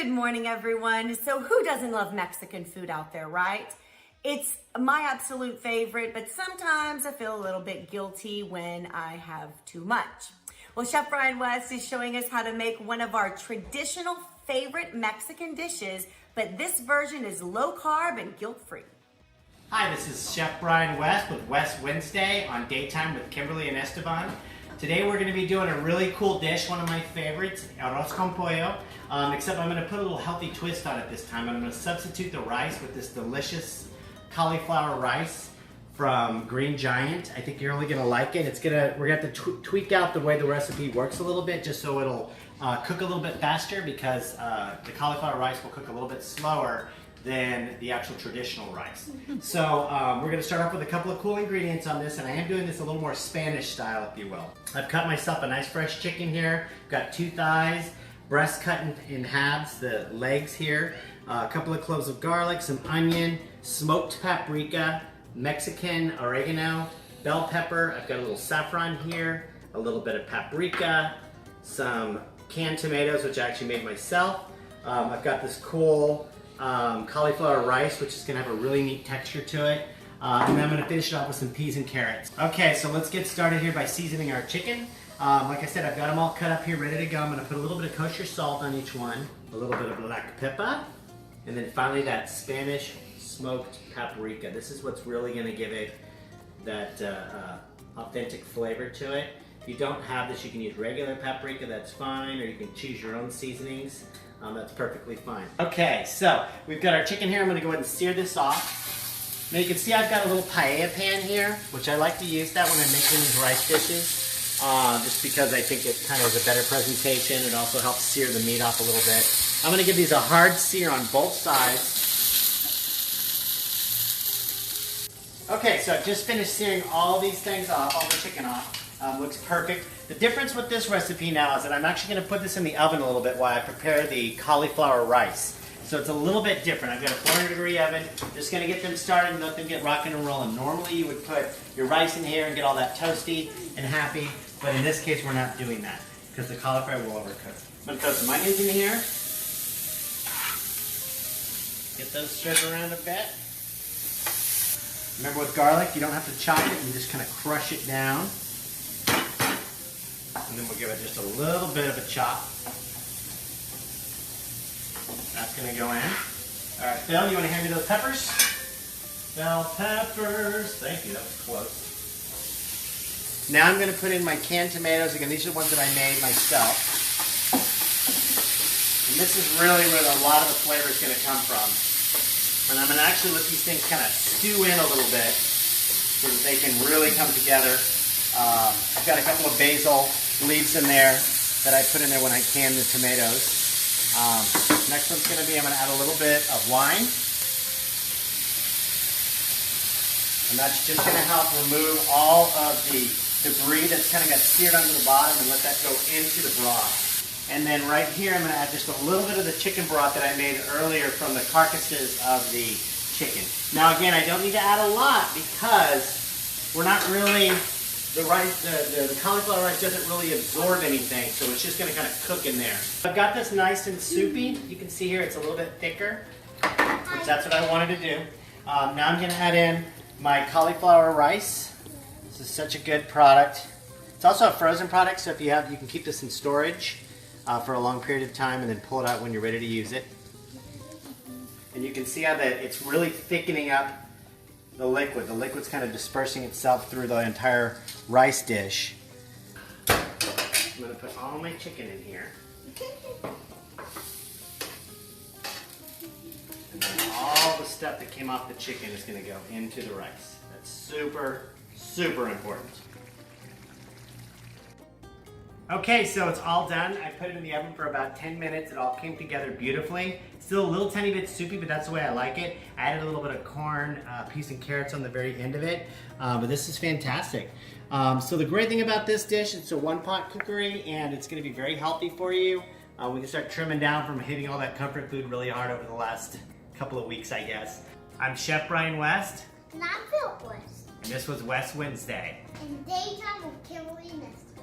Good morning, everyone. So who doesn't love Mexican food out there, right? It's my absolute favorite, but sometimes I feel a little bit guilty when I have too much. Well, Chef Brian West is showing us how to make one of our traditional favorite Mexican dishes, but this version is low carb and guilt-free. Hi, this is Chef Brian West with West Wednesday on Daytime with Kimberly and Esteban. Today we're going to be doing a really cool dish, one of my favorites, Arroz con Pollo, except I'm going to put a little healthy twist on it this time. I'm going to substitute the rice with this delicious cauliflower rice from Green Giant. I think you're really going to like it. We're going to have to tweak out the way the recipe works a little bit just so it'll cook a little bit faster, because the cauliflower rice will cook a little bit slower than the actual traditional rice. So we're going to start off with a couple of cool ingredients on this, and I am doing this a little more Spanish style, if you will. I've cut myself a nice fresh chicken here. Got 2 thighs, breast cut in halves, the legs here, a couple of cloves of garlic, some onion, smoked paprika, Mexican oregano, bell pepper. I've got a little saffron here, a little bit of paprika, some canned tomatoes, which I actually made myself. I've got this cool cauliflower rice, which is going to have a really neat texture to it. And then I'm going to finish it off with some peas and carrots. Okay, so let's get started here by seasoning our chicken. Like I said, I've got them all cut up here, ready to go. I'm going to put a little bit of kosher salt on each one, a little bit of black pepper, and then finally that Spanish smoked paprika. This is what's really going to give it that authentic flavor to it. If you don't have this, you can use regular paprika, that's fine, or you can choose your own seasonings. That's perfectly fine. Okay, so we've got our chicken here. I'm going to go ahead and sear this off. Now you can see I've got a little paella pan here, which I like to use that when I'm making these rice dishes, just because I think it kind of is a better presentation. It also helps sear the meat off a little bit. I'm going to give these a hard sear on both sides. Okay, so I've just finished searing all these things off, all the chicken off. Looks perfect. The difference with this recipe now is that I'm actually going to put this in the oven a little bit while I prepare the cauliflower rice. So it's a little bit different. I've got a 400-degree oven. Just going to get them started and let them get rocking and rolling. Normally you would put your rice in here and get all that toasty and happy, but in this case we're not doing that because the cauliflower will overcook. I'm going to throw some onions in here. Get those stirred around a bit. Remember, with garlic, you don't have to chop it. You just kind of crush it down. And then we'll give it just a little bit of a chop. That's going to go in. All right, Phil, you want to hand me those peppers? Bell peppers. Thank you, that was close. Now I'm going to put in my canned tomatoes. Again, these are the ones that I made myself. And this is really where a lot of the flavor is going to come from. And I'm going to actually let these things kind of stew in a little bit so that they can really come together. I've got a couple of basil leaves in there that I put in there when I canned the tomatoes. Next one's going to be, I'm going to add a little bit of wine. And that's just going to help remove all of the debris that's kind of got seared onto the bottom and let that go into the broth. And then right here, I'm going to add just a little bit of the chicken broth that I made earlier from the carcasses of the chicken. Now again, I don't need to add a lot because we're not really, the cauliflower rice doesn't really absorb anything, so it's just going to kind of cook in there. I've got this nice and soupy. You can see here it's a little bit thicker, which that's what I wanted to do. Now I'm going to add in my cauliflower rice. This is such a good product. It's also a frozen product, so if you have, you can keep this in storage for a long period of time and then pull it out when you're ready to use it. And you can see how it's really thickening up the liquid. The liquid's kind of dispersing itself through the entire rice dish. I'm going to put all my chicken in here. And then all the stuff that came off the chicken is going to go into the rice. That's super, super important. Okay, so it's all done. I put it in the oven for about 10 minutes. It all came together beautifully. Still a little tiny bit soupy, but that's the way I like it. I added a little bit of corn, peas and carrots on the very end of it. But this is fantastic. So the great thing about this dish, it's a one-pot cookery, and it's going to be very healthy for you. We can start trimming down from hitting all that comfort food really hard over the last couple of weeks, I guess. I'm Chef Brian West. And I'm Phil West. And this was West Wednesday. And Daytime with Kimberly and Esteban.